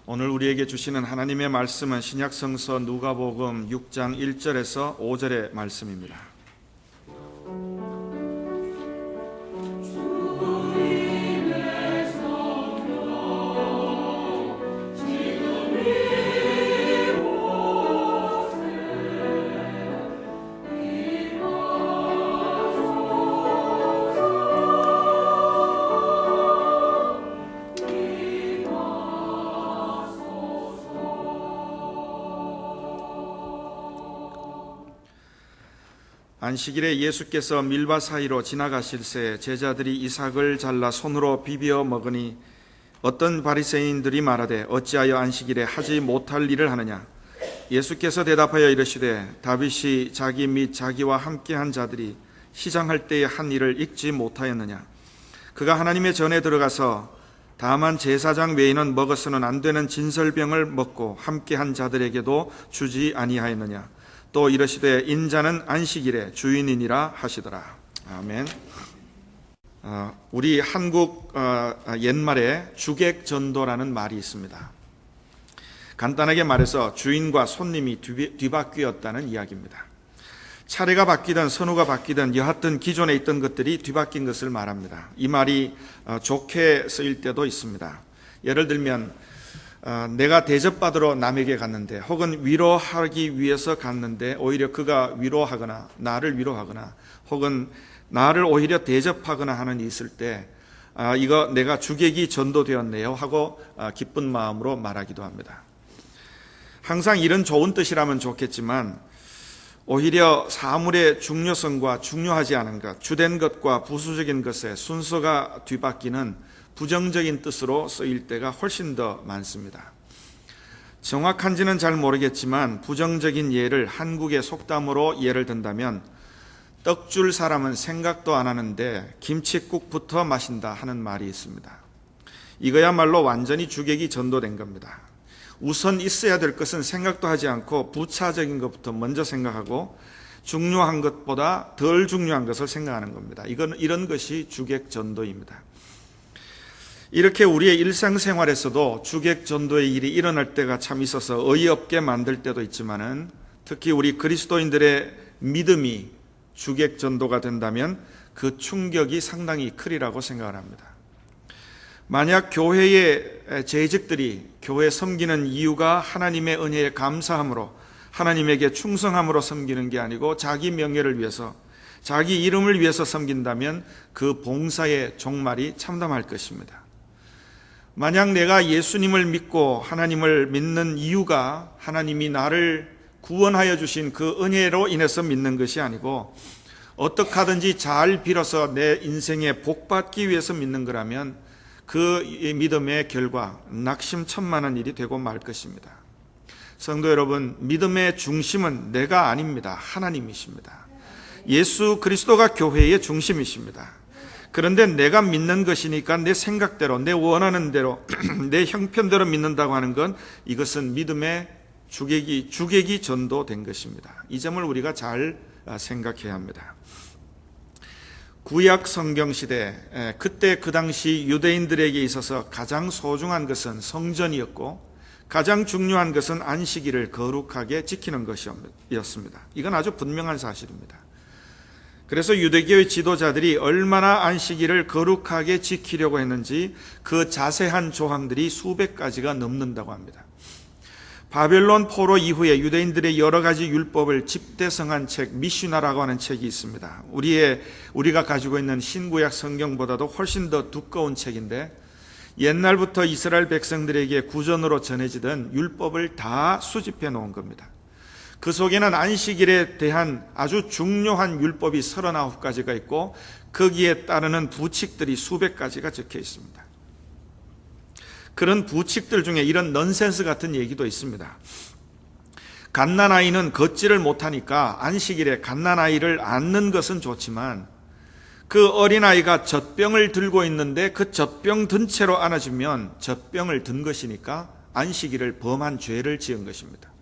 오늘 우리에게 주시는 하나님의 말씀은 신약성서 누가복음 6장 1절에서 5절의 말씀입니다. 안식일에 예수께서 밀밭 사이로 지나가실새 제자들이 이삭을 잘라 손으로 비벼 먹으니 어떤 바리새인들이 말하되 어찌하여 안식일에 하지 못할 일을 하느냐. 예수께서 대답하여 이르시되 다윗이 자기 및 자기와 함께한 자들이 시장할 때의 한 일을 읽지 못하였느냐. 그가 하나님의 전에 들어가서 다만 제사장 외에는 먹어서는 안 되는 진설병을 먹고 함께한 자들에게도 주지 아니하였느냐. 또 이르시되 인자는 안식일의 주인이니라 하시더라. 아멘. 우리 한국 옛말에 주객전도라는 말이 있습니다. 간단하게 말해서 주인과 손님이 뒤바뀌었다는 이야기입니다. 차례가 바뀌든 선우가 바뀌든 여하튼 기존에 있던 것들이 뒤바뀐 것을 말합니다. 이 말이 좋게 쓰일 때도 있습니다. 예를 들면 내가 대접받으러 남에게 갔는데 혹은 위로하기 위해서 갔는데 오히려 그가 위로하거나 나를 위로하거나 혹은 나를 오히려 대접하거나 하는 일이 있을 때 이거 내가 주객이 전도되었네요 하고 기쁜 마음으로 말하기도 합니다. 항상 이런 좋은 뜻이라면 좋겠지만 오히려 사물의 중요성과 중요하지 않은 것, 주된 것과 부수적인 것의 순서가 뒤바뀌는 부정적인 뜻으로 쓰일 때가 훨씬 더 많습니다. 정확한지는 잘 모르겠지만 부정적인 예를 한국의 속담으로 예를 든다면 떡 줄 사람은 생각도 안 하는데 김칫국부터 마신다 하는 말이 있습니다. 이거야말로 완전히 주객이 전도된 겁니다. 우선 있어야 될 것은 생각도 하지 않고 부차적인 것부터 먼저 생각하고 중요한 것보다 덜 중요한 것을 생각하는 겁니다. 이런 것이 주객 전도입니다. 이렇게 우리의 일상생활에서도 주객 전도의 일이 일어날 때가 참 있어서 어이없게 만들 때도 있지만은 특히 우리 그리스도인들의 믿음이 주객 전도가 된다면 그 충격이 상당히 크리라고 생각을 합니다. 만약 교회의 재직들이 교회 섬기는 이유가 하나님의 은혜에 감사함으로 하나님에게 충성함으로 섬기는 게 아니고 자기 명예를 위해서 자기 이름을 위해서 섬긴다면 그 봉사의 종말이 참담할 것입니다. 만약 내가 예수님을 믿고 하나님을 믿는 이유가 하나님이 나를 구원하여 주신 그 은혜로 인해서 믿는 것이 아니고 어떻게 하든지 잘 빌어서 내 인생에 복받기 위해서 믿는 거라면 그 믿음의 결과 낙심천만한 일이 되고 말 것입니다. 성도 여러분, 믿음의 중심은 내가 아닙니다. 하나님이십니다. 예수 그리스도가 교회의 중심이십니다. 그런데 내가 믿는 것이니까 내 생각대로, 내 원하는 대로, 내 형편대로 믿는다고 하는 건 이것은 믿음의 주객이 전도된 것입니다. 이 점을 우리가 잘 생각해야 합니다. 구약 성경 시대, 그때 그 당시 유대인들에게 있어서 가장 소중한 것은 성전이었고 가장 중요한 것은 안식일을 거룩하게 지키는 것이었습니다. 이건 아주 분명한 사실입니다. 그래서 유대교의 지도자들이 얼마나 안식일을 거룩하게 지키려고 했는지 그 자세한 조항들이 수백 가지가 넘는다고 합니다. 바벨론 포로 이후에 유대인들의 여러 가지 율법을 집대성한 책 미슈나라고 하는 책이 있습니다. 우리가 가지고 있는 신구약 성경보다도 훨씬 더 두꺼운 책인데 옛날부터 이스라엘 백성들에게 구전으로 전해지던 율법을 다 수집해 놓은 겁니다. 그 속에는 안식일에 대한 아주 중요한 율법이 39가지가 있고 거기에 따르는 부칙들이 수백 가지가 적혀 있습니다. 그런 부칙들 중에 이런 넌센스 같은 얘기도 있습니다. 갓난아이는 걷지를 못하니까 안식일에 갓난아이를 안는 것은 좋지만 그 어린아이가 젖병을 들고 있는데 그 젖병 든 채로 안아주면 젖병을 든 것이니까 안식일을 범한 죄를 지은 것입니다.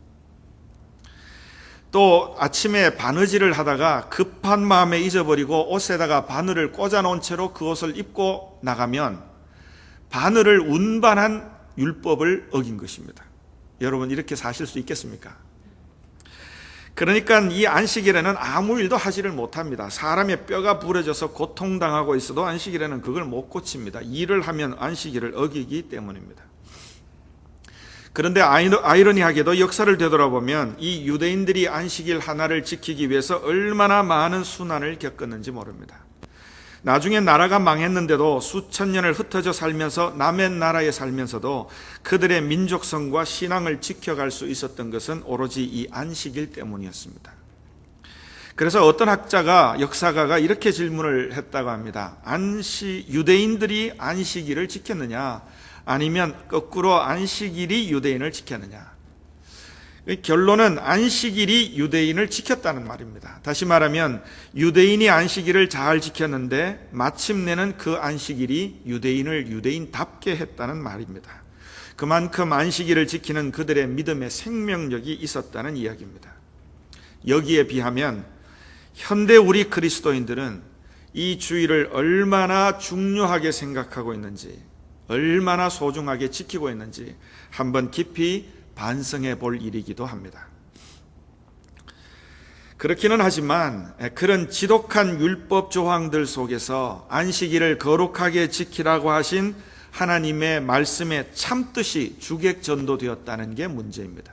또 아침에 바느질을 하다가 급한 마음에 잊어버리고 옷에다가 바늘을 꽂아놓은 채로 그 옷을 입고 나가면 바늘을 운반한 율법을 어긴 것입니다. 여러분 이렇게 사실 수 있겠습니까? 그러니까 이 안식일에는 아무 일도 하지를 못합니다. 사람의 뼈가 부러져서 고통당하고 있어도 안식일에는 그걸 못 고칩니다. 일을 하면 안식일을 어기기 때문입니다. 그런데 아이러니하게도 역사를 되돌아보면 이 유대인들이 안식일 하나를 지키기 위해서 얼마나 많은 순환을 겪었는지 모릅니다. 나중에 나라가 망했는데도 수천 년을 흩어져 살면서 남의 나라에 살면서도 그들의 민족성과 신앙을 지켜갈 수 있었던 것은 오로지 이 안식일 때문이었습니다. 그래서 어떤 학자가, 역사가가 이렇게 질문을 했다고 합니다. 유대인들이 안식일을 지켰느냐, 아니면 거꾸로 안식일이 유대인을 지켰느냐. 결론은 안식일이 유대인을 지켰다는 말입니다. 다시 말하면 유대인이 안식일을 잘 지켰는데 마침내는 그 안식일이 유대인을 유대인답게 했다는 말입니다. 그만큼 안식일을 지키는 그들의 믿음의 생명력이 있었다는 이야기입니다. 여기에 비하면 현대 우리 그리스도인들은 이 주일을 얼마나 중요하게 생각하고 있는지, 얼마나 소중하게 지키고 있는지 한번 깊이 반성해 볼 일이기도 합니다. 그렇기는 하지만 그런 지독한 율법 조항들 속에서 안식일을 거룩하게 지키라고 하신 하나님의 말씀에 참듯이 주객 전도되었다는 게 문제입니다.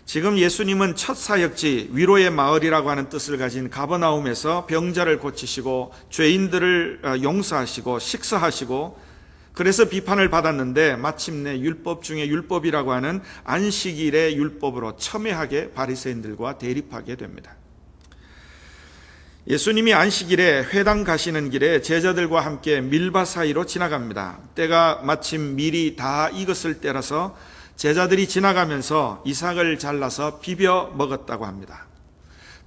지금 예수님은 첫 사역지 위로의 마을이라고 하는 뜻을 가진 가버나움에서 병자를 고치시고 죄인들을 용서하시고 식사하시고 그래서 비판을 받았는데 마침내 율법 중에 율법이라고 하는 안식일의 율법으로 첨예하게 바리새인들과 대립하게 됩니다. 예수님이 안식일에 회당 가시는 길에 제자들과 함께 밀밭 사이로 지나갑니다. 때가 마침 밀이 다 익었을 때라서 제자들이 지나가면서 이삭을 잘라서 비벼 먹었다고 합니다.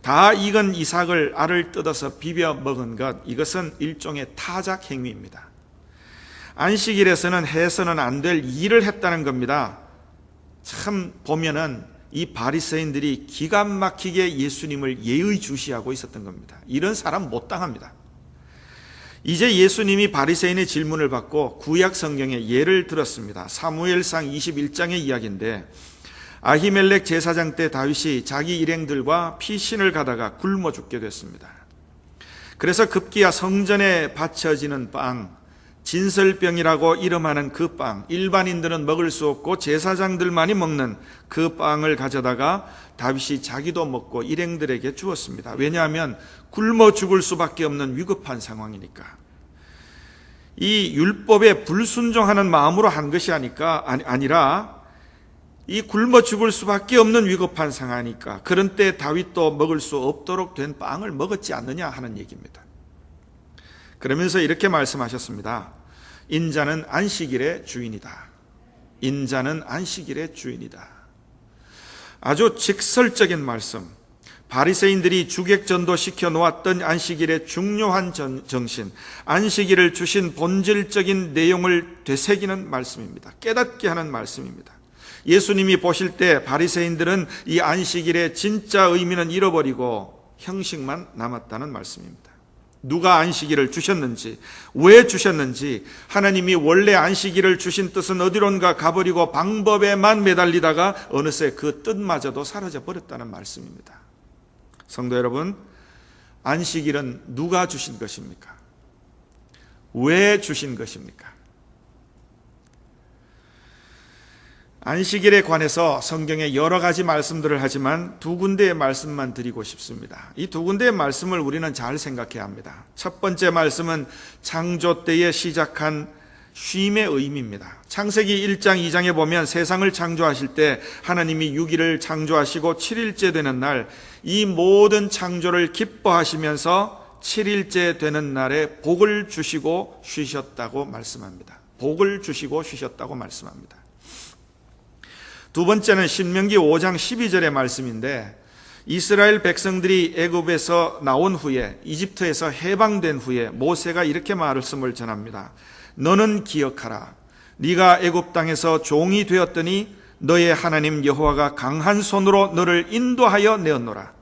다 익은 이삭을 알을 뜯어서 비벼 먹은 것, 이것은 일종의 타작 행위입니다. 안식일에서는 해서는 안 될 일을 했다는 겁니다. 참 보면은 이 바리새인들이 기가 막히게 예수님을 예의주시하고 있었던 겁니다. 이런 사람 못 당합니다. 이제 예수님이 바리새인의 질문을 받고 구약 성경의 예를 들었습니다. 사무엘상 21장의 이야기인데 아히멜렉 제사장 때 다윗이 자기 일행들과 피신을 가다가 굶어 죽게 됐습니다. 그래서 급기야 성전에 바쳐지는 빵, 진설병이라고 이름하는 그 빵, 일반인들은 먹을 수 없고 제사장들만이 먹는 그 빵을 가져다가 다윗이 자기도 먹고 일행들에게 주었습니다. 왜냐하면 굶어 죽을 수밖에 없는 위급한 상황이니까. 이 율법에 불순종하는 마음으로 한 것이 아니라 이 굶어 죽을 수밖에 없는 위급한 상황이니까 그런 때 다윗도 먹을 수 없도록 된 빵을 먹었지 않느냐 하는 얘기입니다. 그러면서 이렇게 말씀하셨습니다. 인자는 안식일의 주인이다. 인자는 안식일의 주인이다. 아주 직설적인 말씀. 바리새인들이 주객전도 시켜 놓았던 안식일의 중요한 정신, 안식일을 주신 본질적인 내용을 되새기는 말씀입니다. 깨닫게 하는 말씀입니다. 예수님이 보실 때 바리새인들은 이 안식일의 진짜 의미는 잃어버리고 형식만 남았다는 말씀입니다. 누가 안식일을 주셨는지, 왜 주셨는지, 하나님이 원래 안식일을 주신 뜻은 어디론가 가버리고 방법에만 매달리다가 어느새 그 뜻마저도 사라져 버렸다는 말씀입니다. 성도 여러분, 안식일은 누가 주신 것입니까? 왜 주신 것입니까? 안식일에 관해서 성경에 여러 가지 말씀들을 하지만 두 군데의 말씀만 드리고 싶습니다. 이 두 군데의 말씀을 우리는 잘 생각해야 합니다. 첫 번째 말씀은 창조 때에 시작한 쉼의 의미입니다. 창세기 1장 2장에 보면 세상을 창조하실 때 하나님이 6일을 창조하시고 7일째 되는 날, 이 모든 창조를 기뻐하시면서 7일째 되는 날에 복을 주시고 쉬셨다고 말씀합니다. 복을 주시고 쉬셨다고 말씀합니다. 두 번째는 신명기 5장 12절의 말씀인데 이스라엘 백성들이 애굽에서 나온 후에, 이집트에서 해방된 후에 모세가 이렇게 말씀을 전합니다. 너는 기억하라. 네가 애굽 땅에서 종이 되었더니 너의 하나님 여호와가 강한 손으로 너를 인도하여 내었노라.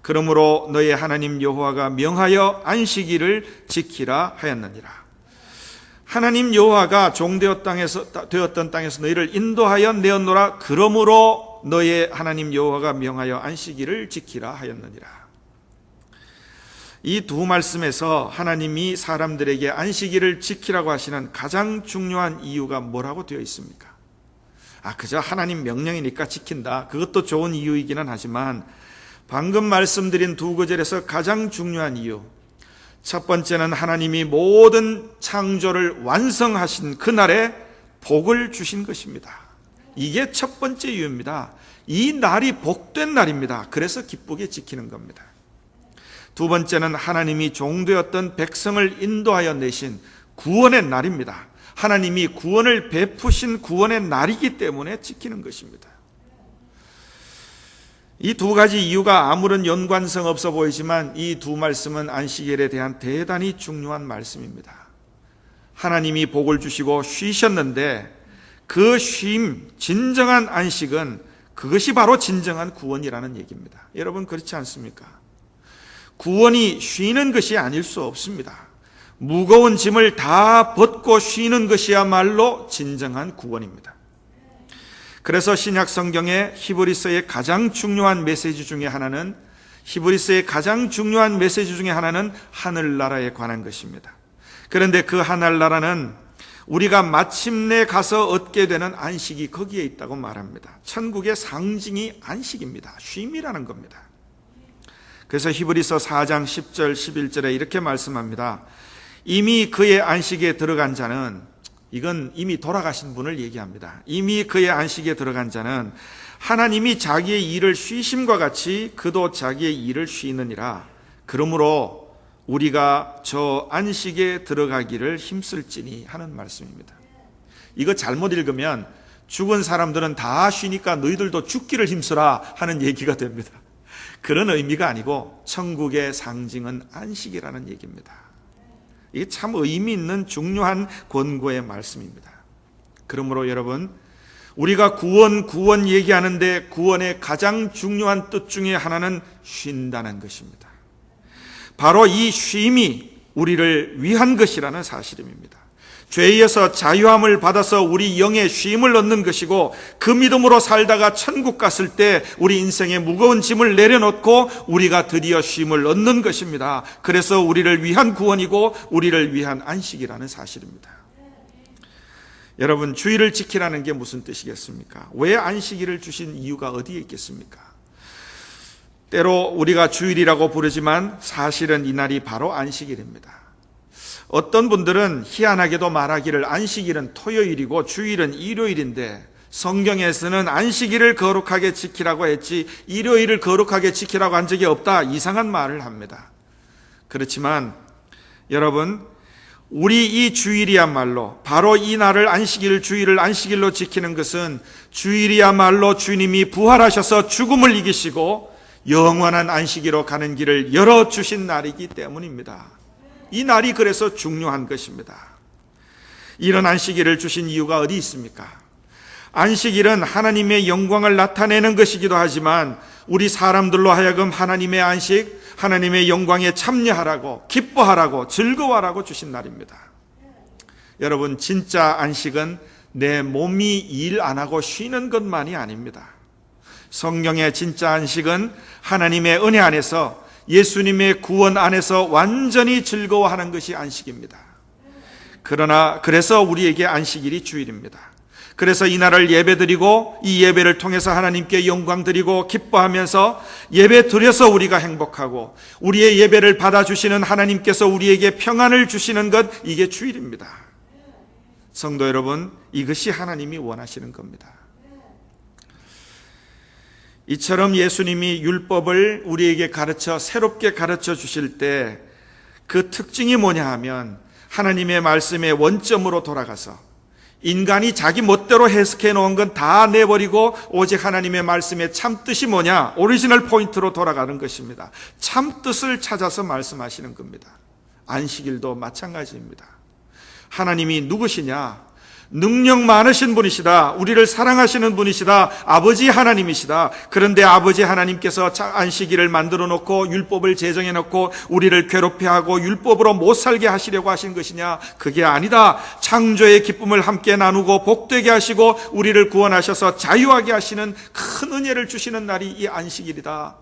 그러므로 너의 하나님 여호와가 명하여 안식일을 지키라 하였느니라. 하나님 여호와가 되었던 땅에서 너희를 인도하여 내었노라. 그러므로 너의 하나님 여호와가 명하여 안식일을 지키라 하였느니라. 이 두 말씀에서 하나님이 사람들에게 안식일을 지키라고 하시는 가장 중요한 이유가 뭐라고 되어 있습니까? 그저 하나님 명령이니까 지킨다. 그것도 좋은 이유이기는 하지만 방금 말씀드린 두 구절에서 가장 중요한 이유, 첫 번째는 하나님이 모든 창조를 완성하신 그날에 복을 주신 것입니다. 이게 첫 번째 이유입니다. 이 날이 복된 날입니다. 그래서 기쁘게 지키는 겁니다. 두 번째는 하나님이 종되었던 백성을 인도하여 내신 구원의 날입니다. 하나님이 구원을 베푸신 구원의 날이기 때문에 지키는 것입니다. 이 두 가지 이유가 아무런 연관성 없어 보이지만 이 두 말씀은 안식일에 대한 대단히 중요한 말씀입니다. 하나님이 복을 주시고 쉬셨는데 그 쉼, 진정한 안식은 그것이 바로 진정한 구원이라는 얘기입니다. 여러분 그렇지 않습니까? 구원이 쉬는 것이 아닐 수 없습니다. 무거운 짐을 다 벗고 쉬는 것이야말로 진정한 구원입니다. 그래서 신약 성경의 히브리서의 가장 중요한 메시지 중에 하나는 하늘나라에 관한 것입니다. 그런데 그 하늘나라는 우리가 마침내 가서 얻게 되는 안식이 거기에 있다고 말합니다. 천국의 상징이 안식입니다. 쉼이라는 겁니다. 그래서 히브리서 4장 10절 11절에 이렇게 말씀합니다. 이미 그의 안식에 들어간 자는, 이건 이미 돌아가신 분을 얘기합니다. 이미 그의 안식에 들어간 자는 하나님이 자기의 일을 쉬심과 같이 그도 자기의 일을 쉬느니라. 그러므로 우리가 저 안식에 들어가기를 힘쓸지니 하는 말씀입니다. 이거 잘못 읽으면 죽은 사람들은 다 쉬니까 너희들도 죽기를 힘쓰라 하는 얘기가 됩니다. 그런 의미가 아니고 천국의 상징은 안식이라는 얘기입니다. 이게 참 의미 있는 중요한 권고의 말씀입니다. 그러므로 여러분, 우리가 구원 얘기하는데 구원의 가장 중요한 뜻 중에 하나는 쉰다는 것입니다. 바로 이 쉼이 우리를 위한 것이라는 사실입니다. 죄에서 자유함을 받아서 우리 영의 쉼을 얻는 것이고, 그 믿음으로 살다가 천국 갔을 때 우리 인생의 무거운 짐을 내려놓고 우리가 드디어 쉼을 얻는 것입니다. 그래서 우리를 위한 구원이고 우리를 위한 안식이라는 사실입니다. 여러분, 주일을 지키라는 게 무슨 뜻이겠습니까? 왜 안식일을 주신 이유가 어디에 있겠습니까? 때로 우리가 주일이라고 부르지만 사실은 이날이 바로 안식일입니다. 어떤 분들은 희한하게도 말하기를 안식일은 토요일이고 주일은 일요일인데 성경에서는 안식일을 거룩하게 지키라고 했지 일요일을 거룩하게 지키라고 한 적이 없다, 이상한 말을 합니다. 그렇지만 여러분, 우리 이 주일이야말로 바로 이 날을 주일을 안식일로 지키는 것은 주일이야말로 주님이 부활하셔서 죽음을 이기시고 영원한 안식일로 가는 길을 열어주신 날이기 때문입니다. 이 날이 그래서 중요한 것입니다. 이런 안식일을 주신 이유가 어디 있습니까? 안식일은 하나님의 영광을 나타내는 것이기도 하지만 우리 사람들로 하여금 하나님의 안식, 하나님의 영광에 참여하라고, 기뻐하라고, 즐거워하라고 주신 날입니다. 여러분, 진짜 안식은 내 몸이 일 안 하고 쉬는 것만이 아닙니다. 성경의 진짜 안식은 하나님의 은혜 안에서, 예수님의 구원 안에서 완전히 즐거워하는 것이 안식입니다. 그래서 우리에게 안식일이 주일입니다. 그래서 이 날을 예배드리고 이 예배를 통해서 하나님께 영광 드리고 기뻐하면서 예배 드려서 우리가 행복하고 우리의 예배를 받아주시는 하나님께서 우리에게 평안을 주시는 것, 이게 주일입니다. 성도 여러분, 이것이 하나님이 원하시는 겁니다. 이처럼 예수님이 율법을 우리에게 새롭게 가르쳐 주실 때 그 특징이 뭐냐 하면 하나님의 말씀의 원점으로 돌아가서 인간이 자기 멋대로 해석해 놓은 건 다 내버리고 오직 하나님의 말씀의 참뜻이 뭐냐, 오리지널 포인트로 돌아가는 것입니다. 참뜻을 찾아서 말씀하시는 겁니다. 안식일도 마찬가지입니다. 하나님이 누구시냐? 능력 많으신 분이시다. 우리를 사랑하시는 분이시다. 아버지 하나님이시다. 그런데 아버지 하나님께서 안식일을 만들어 놓고 율법을 제정해 놓고 우리를 괴롭혀하고 율법으로 못 살게 하시려고 하신 것이냐? 그게 아니다. 창조의 기쁨을 함께 나누고 복되게 하시고 우리를 구원하셔서 자유하게 하시는 큰 은혜를 주시는 날이 이 안식일이다.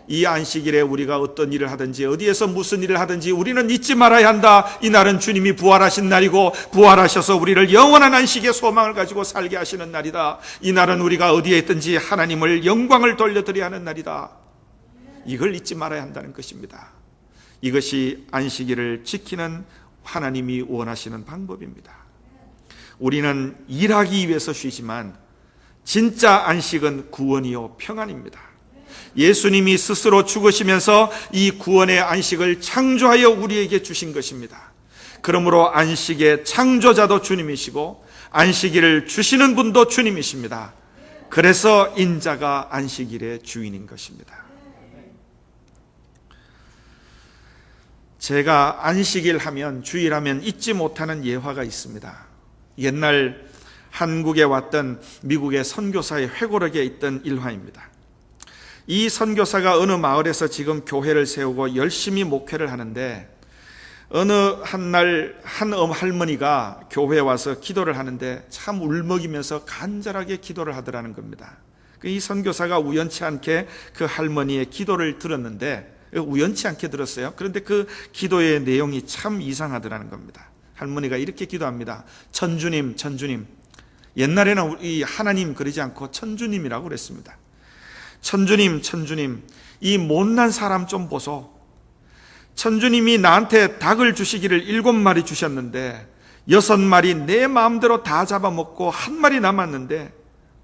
이 안식일에 우리가 어떤 일을 하든지 어디에서 무슨 일을 하든지 우리는 잊지 말아야 한다. 이 날은 주님이 부활하신 날이고 부활하셔서 우리를 영원한 안식의 소망을 가지고 살게 하시는 날이다. 이 날은 우리가 어디에 있든지 하나님을 영광을 돌려드려야 하는 날이다. 이걸 잊지 말아야 한다는 것입니다. 이것이 안식일을 지키는 하나님이 원하시는 방법입니다. 우리는 일하기 위해서 쉬지만 진짜 안식은 구원이요 평안입니다. 예수님이 스스로 죽으시면서 이 구원의 안식을 창조하여 우리에게 주신 것입니다. 그러므로 안식의 창조자도 주님이시고 안식일을 주시는 분도 주님이십니다. 그래서 인자가 안식일의 주인인 것입니다. 제가 안식일 하면, 주일하면 잊지 못하는 예화가 있습니다. 옛날 한국에 왔던 미국의 선교사의 회고록에 있던 일화입니다. 이 선교사가 어느 마을에서 지금 교회를 세우고 열심히 목회를 하는데 어느 한날 한 할머니가 교회에 와서 기도를 하는데 참 울먹이면서 간절하게 기도를 하더라는 겁니다. 이 선교사가 우연치 않게 그 할머니의 기도를 들었는데, 우연치 않게 들었어요. 그런데 그 기도의 내용이 참 이상하더라는 겁니다. 할머니가 이렇게 기도합니다. 천주님, 천주님. 옛날에는 이 하나님 그러지 않고 천주님이라고 그랬습니다. 천주님, 천주님, 이 못난 사람 좀 보소. 천주님이 나한테 닭을 주시기를 7마리 주셨는데 6마리 내 마음대로 다 잡아먹고 1마리 남았는데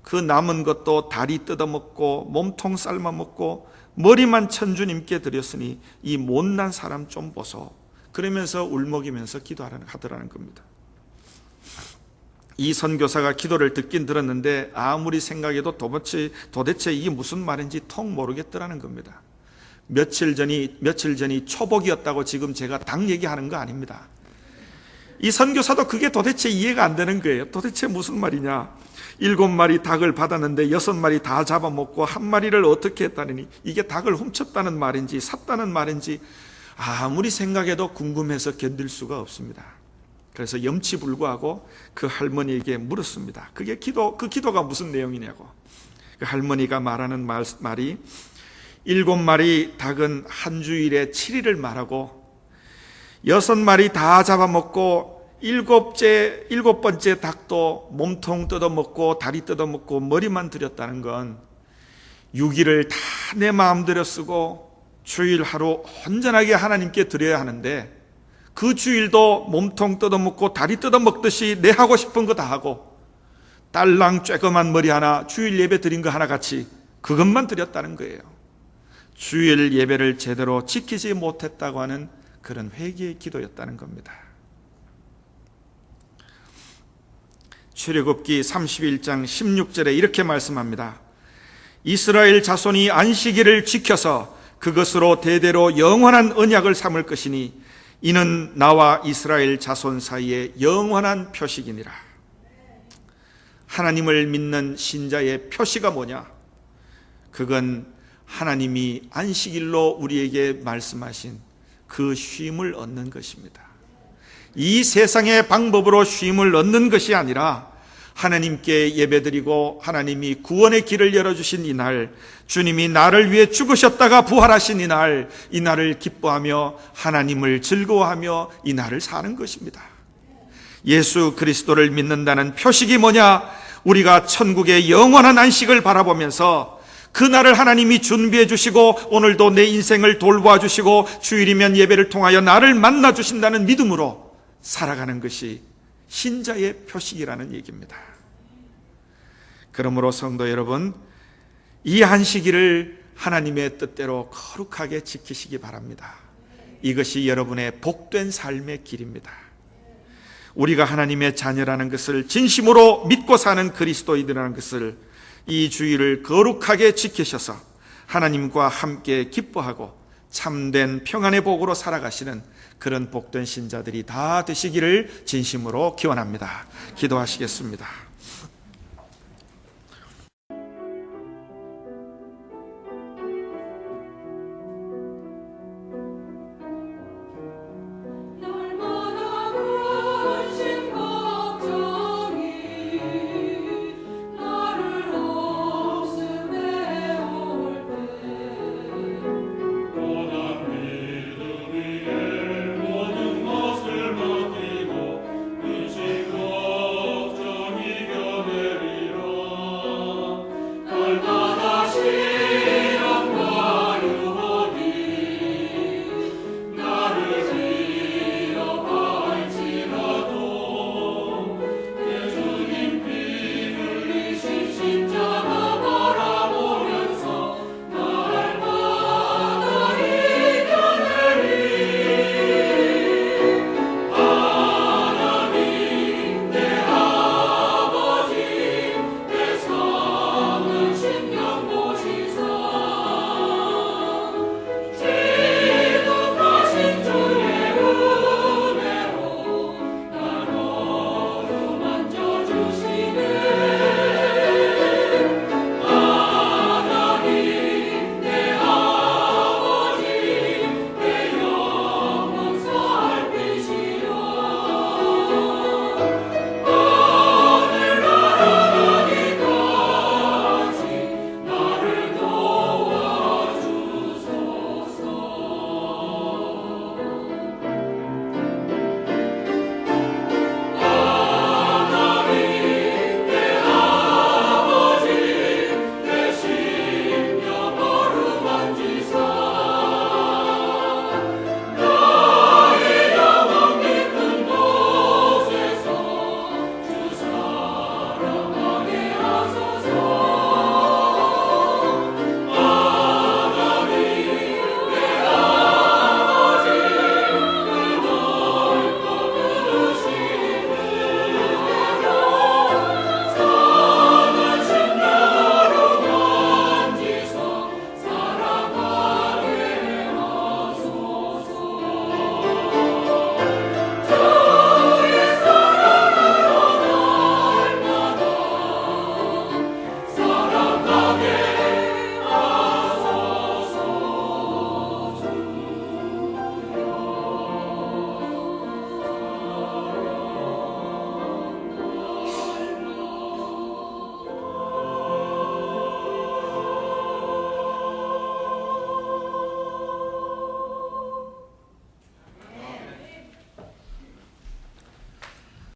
그 남은 것도 다리 뜯어먹고 몸통 삶아먹고 머리만 천주님께 드렸으니 이 못난 사람 좀 보소. 그러면서 울먹이면서 기도하더라는 겁니다. 이 선교사가 기도를 듣긴 들었는데 아무리 생각해도 도대체 이게 무슨 말인지 통 모르겠더라는 겁니다. 며칠 전이 초복이었다고 지금 제가 닭 얘기하는 거 아닙니다. 이 선교사도 그게 도대체 이해가 안 되는 거예요. 도대체 무슨 말이냐? 7마리 닭을 받았는데 6마리 다 잡아먹고 1마리를 어떻게 했다느니 이게 닭을 훔쳤다는 말인지 샀다는 말인지 아무리 생각해도 궁금해서 견딜 수가 없습니다. 그래서 염치불구하고 그 할머니에게 물었습니다. 그 기도가 무슨 내용이냐고. 그 할머니가 말하는 말이 7마리 닭은 한 주일에 7일을 말하고 6마리 다 잡아먹고 7번째 닭도 몸통 뜯어먹고 다리 뜯어먹고 머리만 드렸다는 건 6일을 다 내 마음대로 쓰고 주일 하루 온전하게 하나님께 드려야 하는데 그 주일도 몸통 뜯어먹고 다리 뜯어먹듯이 내 하고 싶은 거 다 하고 딸랑 쬐끄만 머리 하나 주일 예배 드린 거 하나같이 그것만 드렸다는 거예요. 주일 예배를 제대로 지키지 못했다고 하는 그런 회개의 기도였다는 겁니다. 출애굽기 31장 16절에 이렇게 말씀합니다. 이스라엘 자손이 안식일을 지켜서 그것으로 대대로 영원한 언약을 삼을 것이니 이는 나와 이스라엘 자손 사이의 영원한 표식이니라. 하나님을 믿는 신자의 표시가 뭐냐? 그건 하나님이 안식일로 우리에게 말씀하신 그 쉼을 얻는 것입니다. 이 세상의 방법으로 쉼을 얻는 것이 아니라 하나님께 예배드리고 하나님이 구원의 길을 열어주신 이날, 주님이 나를 위해 죽으셨다가 부활하신 이 날을 기뻐하며 하나님을 즐거워하며 이 날을 사는 것입니다. 예수 그리스도를 믿는다는 표식이 뭐냐? 우리가 천국의 영원한 안식을 바라보면서 그날을 하나님이 준비해 주시고 오늘도 내 인생을 돌보아 주시고 주일이면 예배를 통하여 나를 만나 주신다는 믿음으로 살아가는 것이 신자의 표식이라는 얘기입니다. 그러므로 성도 여러분, 이 안식일을 하나님의 뜻대로 거룩하게 지키시기 바랍니다. 이것이 여러분의 복된 삶의 길입니다. 우리가 하나님의 자녀라는 것을 진심으로 믿고 사는 그리스도인이라는 것을 이 주일을 거룩하게 지키셔서 하나님과 함께 기뻐하고 참된 평안의 복으로 살아가시는 그런 복된 신자들이 다 되시기를 진심으로 기원합니다. 기도하시겠습니다.